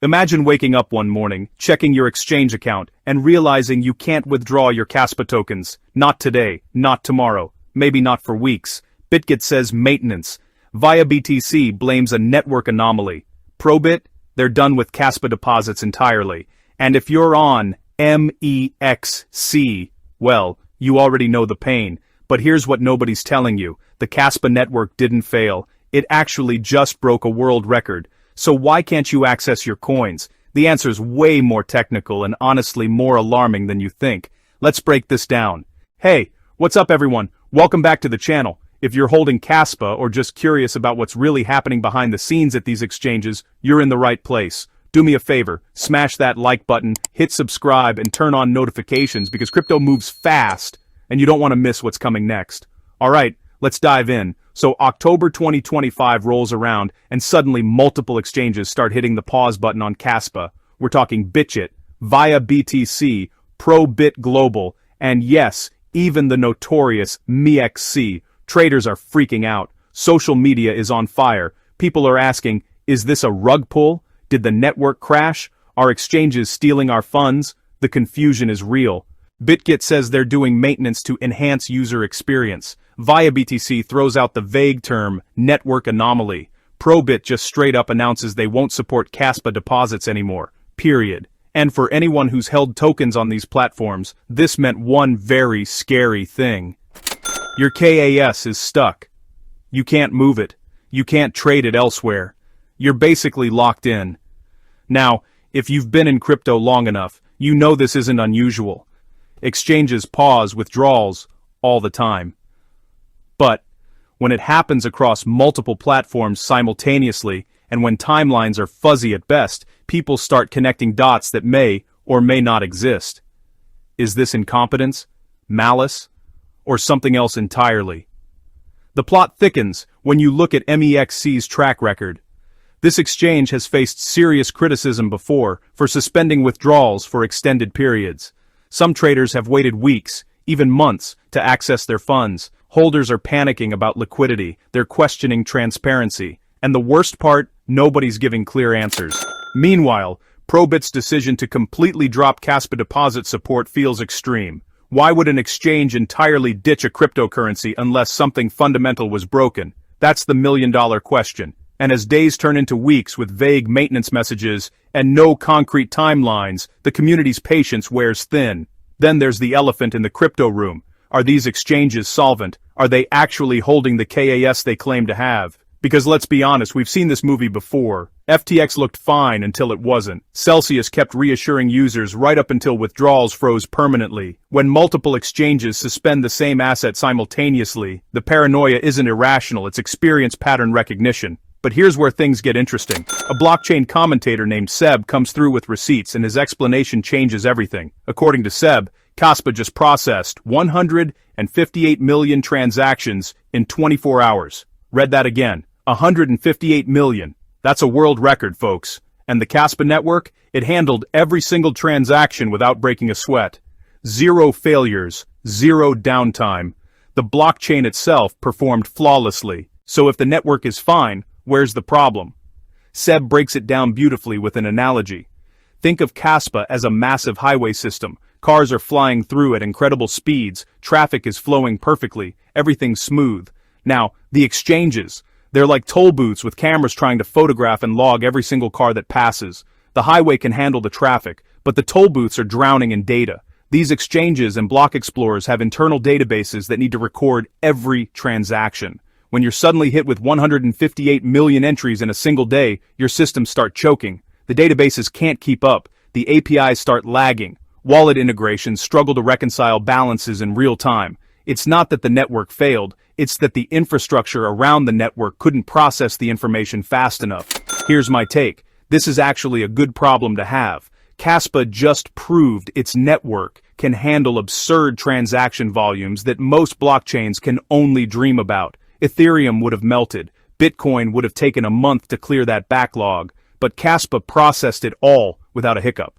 Imagine waking up one morning, checking your exchange account, and realizing you can't withdraw your Kaspa tokens. Not today, not tomorrow, maybe not for weeks. Bitget says maintenance. ViaBTC blames a network anomaly. ProBit, they're done with Kaspa deposits entirely. And if you're on MEXC, well, you already know the pain. But here's what nobody's telling you. The Kaspa network didn't fail. It actually just broke a world record. So why can't you access your coins? The answer's way more technical and honestly more alarming than you think. Let's break this down. Hey, what's up everyone? Welcome back to the channel. If you're holding Kaspa or just curious about what's really happening behind the scenes at these exchanges, you're in the right place. Do me a favor, smash that like button, hit subscribe, and turn on notifications because crypto moves fast and you don't want to miss what's coming next. Alright, let's dive in. So October 2025 rolls around and suddenly multiple exchanges start hitting the pause button on Kaspa. We're talking Bitget, ViaBTC, ProBit Global, and yes, even the notorious MEXC. Traders are freaking out. Social media is on fire. People are asking, is this a rug pull? Did the network crash? Are exchanges stealing our funds? The confusion is real. Bitget says they're doing maintenance to enhance user experience. ViaBTC throws out the vague term, network anomaly. ProBit just straight up announces they won't support Kaspa deposits anymore. Period. And for anyone who's held tokens on these platforms, this meant one very scary thing. Your KAS is stuck. You can't move it. You can't trade it elsewhere. You're basically locked in. Now, if you've been in crypto long enough, you know this isn't unusual. Exchanges pause withdrawals all the time. But when it happens across multiple platforms simultaneously, and when timelines are fuzzy at best, people start connecting dots that may or may not exist. Is this incompetence, malice, or something else entirely? The plot thickens when you look at MEXC's track record. This exchange has faced serious criticism before for suspending withdrawals for extended periods. Some traders have waited weeks, even months, to access their funds. Holders are panicking about liquidity, they're questioning transparency, and the worst part, nobody's giving clear answers. Meanwhile, ProBit's decision to completely drop Kaspa deposit support feels extreme. Why would an exchange entirely ditch a cryptocurrency unless something fundamental was broken? That's the million-dollar question. And as days turn into weeks with vague maintenance messages and no concrete timelines, the community's patience wears thin. Then there's the elephant in the crypto room. Are these exchanges solvent? Are they actually holding the KAS they claim to have? Because let's be honest, we've seen this movie before. FTX looked fine until it wasn't. Celsius kept reassuring users right up until withdrawals froze permanently. When multiple exchanges suspend the same asset simultaneously, the paranoia isn't irrational, it's experience pattern recognition. But here's where things get interesting. A blockchain commentator named Seb comes through with receipts and his explanation changes everything. According to Seb, Kaspa just processed 158 million transactions in 24 hours. Read that again. 158 million. That's a world record, folks. And the Kaspa network? It handled every single transaction without breaking a sweat. Zero failures, zero downtime. The blockchain itself performed flawlessly. So if the network is fine, where's the problem? Seb breaks it down beautifully with an analogy. Think of Kaspa as a massive highway system. Cars are flying through at incredible speeds, traffic is flowing perfectly, everything's smooth. Now, the exchanges, they're like toll booths with cameras trying to photograph and log every single car that passes. The highway can handle the traffic, but the toll booths are drowning in data. These exchanges and block explorers have internal databases that need to record every transaction. When you're suddenly hit with 158 million entries in a single day, your systems start choking. The databases can't keep up. The APIs start lagging. Wallet integrations struggle to reconcile balances in real time. It's not that the network failed, it's that the infrastructure around the network couldn't process the information fast enough. Here's my take. This is actually a good problem to have. Kaspa just proved its network can handle absurd transaction volumes that most blockchains can only dream about. Ethereum would have melted. Bitcoin would have taken a month to clear that backlog. But Kaspa processed it all without a hiccup.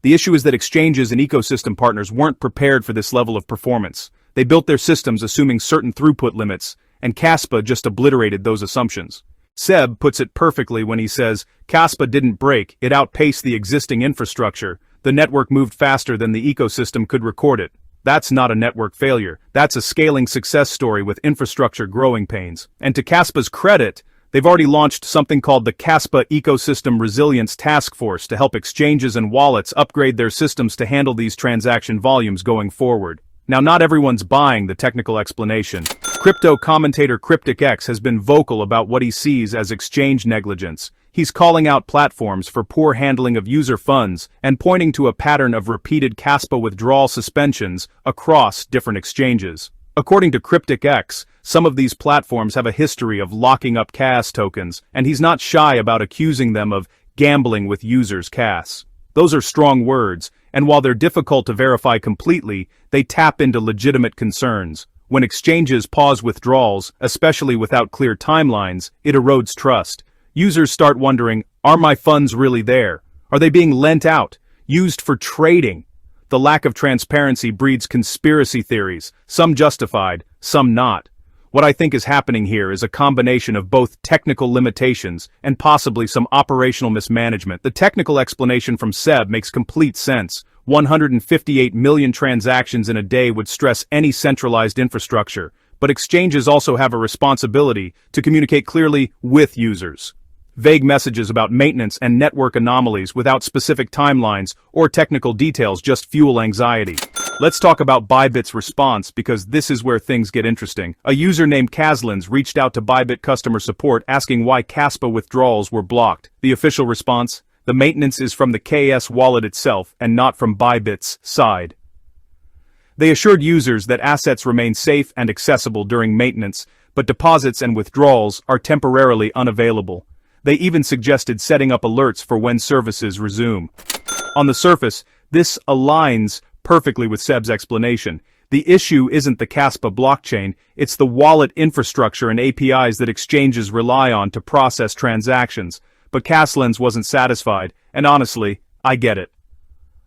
The issue is that exchanges and ecosystem partners weren't prepared for this level of performance. They built their systems assuming certain throughput limits, and Kaspa just obliterated those assumptions. Seb puts it perfectly when he says, Kaspa didn't break, it outpaced the existing infrastructure. The network moved faster than the ecosystem could record it. That's not a network failure. That's a scaling success story with infrastructure growing pains. And to Kaspa's credit, they've already launched something called the Kaspa Ecosystem Resilience Task Force to help exchanges and wallets upgrade their systems to handle these transaction volumes going forward. Now, not everyone's buying the technical explanation. Crypto commentator CrypticX has been vocal about what he sees as exchange negligence. He's calling out platforms for poor handling of user funds and pointing to a pattern of repeated Kaspa withdrawal suspensions across different exchanges. According to CrypticX, some of these platforms have a history of locking up CAS tokens, and he's not shy about accusing them of gambling with users' CAS. Those are strong words, and while they're difficult to verify completely, they tap into legitimate concerns. When exchanges pause withdrawals, especially without clear timelines, it erodes trust. Users start wondering, are my funds really there? Are they being lent out, used for trading? The lack of transparency breeds conspiracy theories, some justified, some not. What I think is happening here is a combination of both technical limitations and possibly some operational mismanagement. The technical explanation from Seb makes complete sense. 158 million transactions in a day would stress any centralized infrastructure, but exchanges also have a responsibility to communicate clearly with users. Vague messages about maintenance and network anomalies without specific timelines or technical details just fuel anxiety. Let's talk about Bybit's response because this is where things get interesting. A user named Kazlins reached out to Bybit customer support asking why Kaspa withdrawals were blocked. The official response? The maintenance is from the KS wallet itself and not from Bybit's side. They assured users that assets remain safe and accessible during maintenance, but deposits and withdrawals are temporarily unavailable. They even suggested setting up alerts for when services resume. On the surface, this aligns perfectly with Seb's explanation. The issue isn't the Kaspa blockchain, it's the wallet infrastructure and APIs that exchanges rely on to process transactions. But Kazlins wasn't satisfied, and honestly, I get it.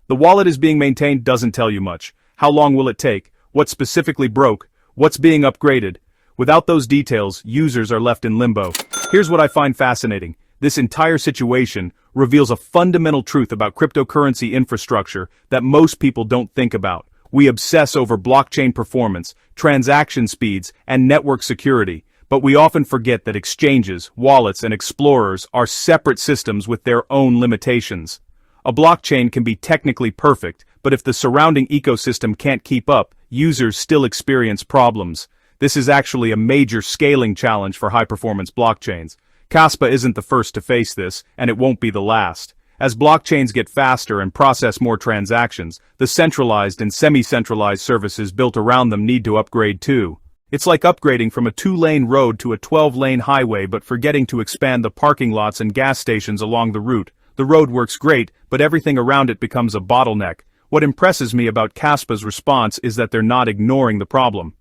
The wallet is being maintained doesn't tell you much. How long will it take? What specifically broke? What's being upgraded? Without those details, users are left in limbo. Here's what I find fascinating. This entire situation reveals a fundamental truth about cryptocurrency infrastructure that most people don't think about. We obsess over blockchain performance, transaction speeds, and network security, but we often forget that exchanges, wallets, and explorers are separate systems with their own limitations. A blockchain can be technically perfect, but if the surrounding ecosystem can't keep up, users still experience problems. This is actually a major scaling challenge for high-performance blockchains. Kaspa isn't the first to face this, and it won't be the last. As blockchains get faster and process more transactions, the centralized and semi-centralized services built around them need to upgrade too. It's like upgrading from a 2-lane road to a 12-lane highway but forgetting to expand the parking lots and gas stations along the route. The road works great, but everything around it becomes a bottleneck. What impresses me about Kaspa's response is that they're not ignoring the problem.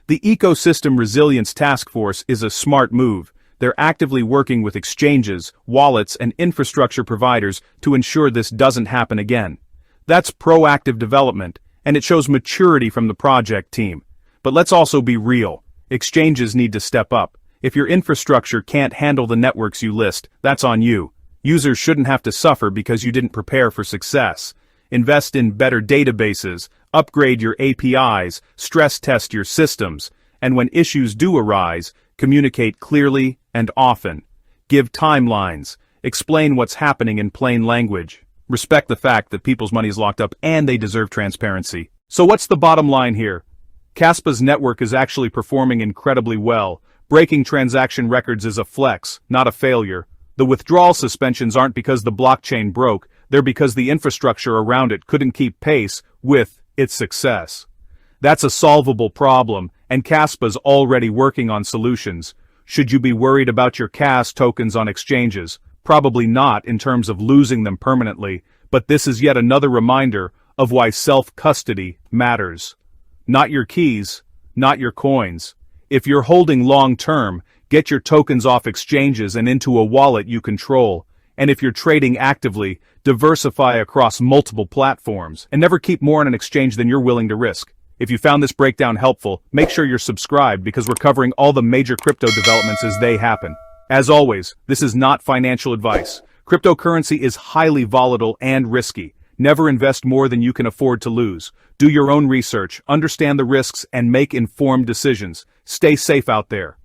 The Ecosystem Resilience Task Force is a smart move. They're actively working with exchanges, wallets, and infrastructure providers to ensure this doesn't happen again. That's proactive development, and it shows maturity from the project team. But let's also be real. Exchanges need to step up. If your infrastructure can't handle the networks you list, that's on you. Users shouldn't have to suffer because you didn't prepare for success. Invest in better databases, upgrade your APIs, stress test your systems, and when issues do arise, communicate clearly and often. Give timelines. Explain what's happening in plain language. Respect the fact that people's money is locked up and they deserve transparency. So what's the bottom line here? Kaspa's network is actually performing incredibly well. Breaking transaction records is a flex, not a failure. The withdrawal suspensions aren't because the blockchain broke, they're because the infrastructure around it couldn't keep pace with its success. That's a solvable problem, and Kaspa's already working on solutions. Should you be worried about your CAS tokens on exchanges? Probably not in terms of losing them permanently, but this is yet another reminder of why self-custody matters. Not your keys, not your coins. If you're holding long-term, get your tokens off exchanges and into a wallet you control. And if you're trading actively, diversify across multiple platforms, and never keep more on an exchange than you're willing to risk. If you found this breakdown helpful, make sure you're subscribed because we're covering all the major crypto developments as they happen. As always, this is not financial advice. Cryptocurrency is highly volatile and risky. Never invest more than you can afford to lose. Do your own research, understand the risks, and make informed decisions. Stay safe out there.